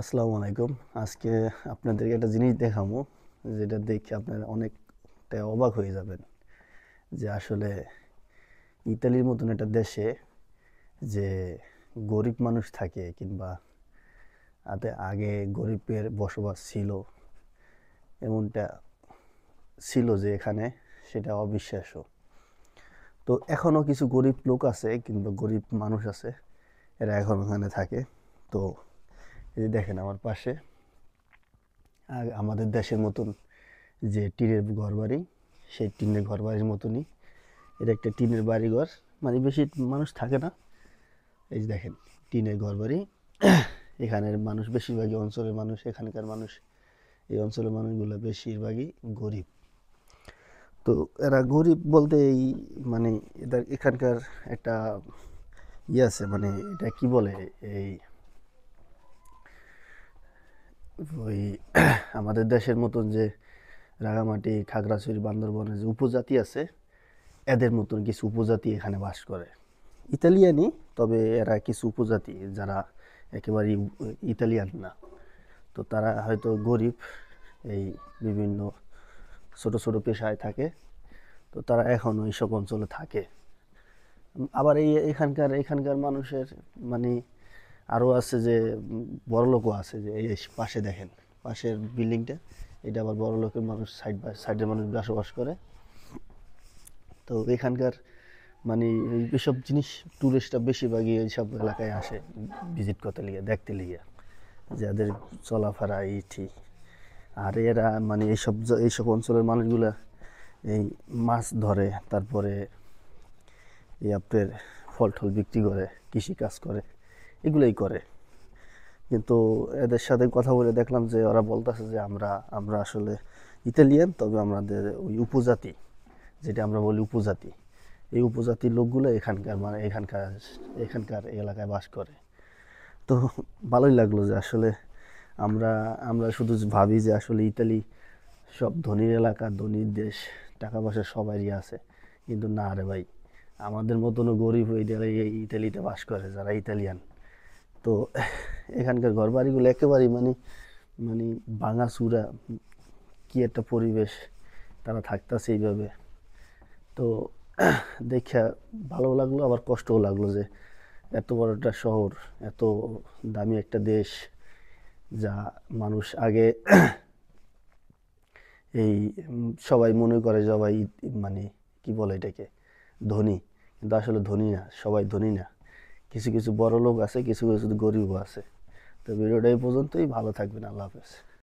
আসসালামু আলাইকুম। আজকে আপনাদেরকে একটা জিনিস দেখাবো, যেটা দেখে আপনারা অনেকটা অবাক হয়ে যাবেন যে আসলে ইতালির মতন একটা দেশে যে গরিব মানুষ থাকে, কিংবা আগে গরিবের বসবাস ছিল, এমনটা ছিল যে এখানে, সেটা অবিশ্বাস্য। তো এখনও কিছু গরিব লোক আছে কিংবা গরিব মানুষ আছে, এরা এখন ওখানে থাকে। তো এই যে দেখেন আমার পাশে আমাদের দেশের মতন যে টিনের ঘরবাড়ি, সেই টিনের ঘরবাড়ির মতনই এটা একটা টিনের বাড়িঘর। মানে বেশি মানুষ থাকে না। এই যে দেখেন টিনের ঘরবাড়ি। এখানের মানুষ বেশিরভাগই অঞ্চলের মানুষ, এখানকার মানুষ, এই অঞ্চলের মানুষগুলো বেশিরভাগই গরিব। তো এরা গরিব বলতে এই মানে এদের এখানকার একটা আছে, মানে এটা কি বলে, এই ওই আমাদের দেশের মতন যে রাঙামাটি, খাগড়াছড়ি, বান্দরবনের যে উপজাতি আছে, এদের মতন কিছু উপজাতি এখানে বাস করে। ইতালিয়ানই, তবে এরা কিছু উপজাতি যারা একেবারে ইতালিয়ান না। তো তারা হয়তো গরিব, এই বিভিন্ন ছোট ছোট পেশায় থাকে। তো তারা এখনও এইসব অঞ্চলে থাকে। আবার এখানকার এখানকার মানুষের মানে আরও আছে যে বড়লোকও আছে, যে এই পাশে দেখেন, পাশের বিল্ডিংটা, এটা আবার বড়লোকের মানুষ, সাইডের মানুষ বসবাস করে। তো এখানকার মানে এইসব জিনিস ট্যুরিস্টরা বেশিরভাগই এইসব এলাকায় আসে ভিজিট করতে লিগে, দেখতে লিগে, যাদের চলাফেরা এই ঠিক। আর এরা মানে এইসব অঞ্চলের মানুষগুলা এই মাছ ধরে, তারপরে এই আপনার ফল টল বিক্রি করে, কৃষি কাজ করে, এগুলোই করে। কিন্তু এদের সাথে কথা বলে দেখলাম যে ওরা বলতেছে যে আমরা আমরা আসলে ইতালিয়ান, তবে আমাদের ওই উপজাতি, যেটা আমরা বলি উপজাতি, এই উপজাতির লোকগুলো এখানকার মানে এখানকার এখানকার এলাকায় বাস করে। তো ভালোই লাগলো যে আসলে আমরা আমরা শুধু ভাবি যে আসলে ইতালি সব ধনীর এলাকা, ধনীর দেশ, টাকা পয়সা সবারই আছে। কিন্তু না রে ভাই, আমাদের মতনও গরিব এই ইতালিতে বাস করে যারা ইতালিয়ান। তো এখানকার ঘর বাড়িগুলো একেবারেই মানে মানে ভাঙাচুরা, কি একটা পরিবেশ, তারা থাকতেছে এইভাবে। তো দেখা ভালো লাগলো, আবার কষ্টও লাগলো যে এত বড় একটা শহর, এত দামি একটা দেশ, যা মানুষ আগে এই সবাই মনে করে সবাই মানে কি বলে এটাকে ধনী, কিন্তু আসলে ধনী না, সবাই ধনী না। কিছু কিছু বড় লোক আছে, কিছু কিছু গরিবও আছে। তো ভিডিওটা এই পর্যন্তই। ভালো থাকবেন। আল্লাহ হাফেজ।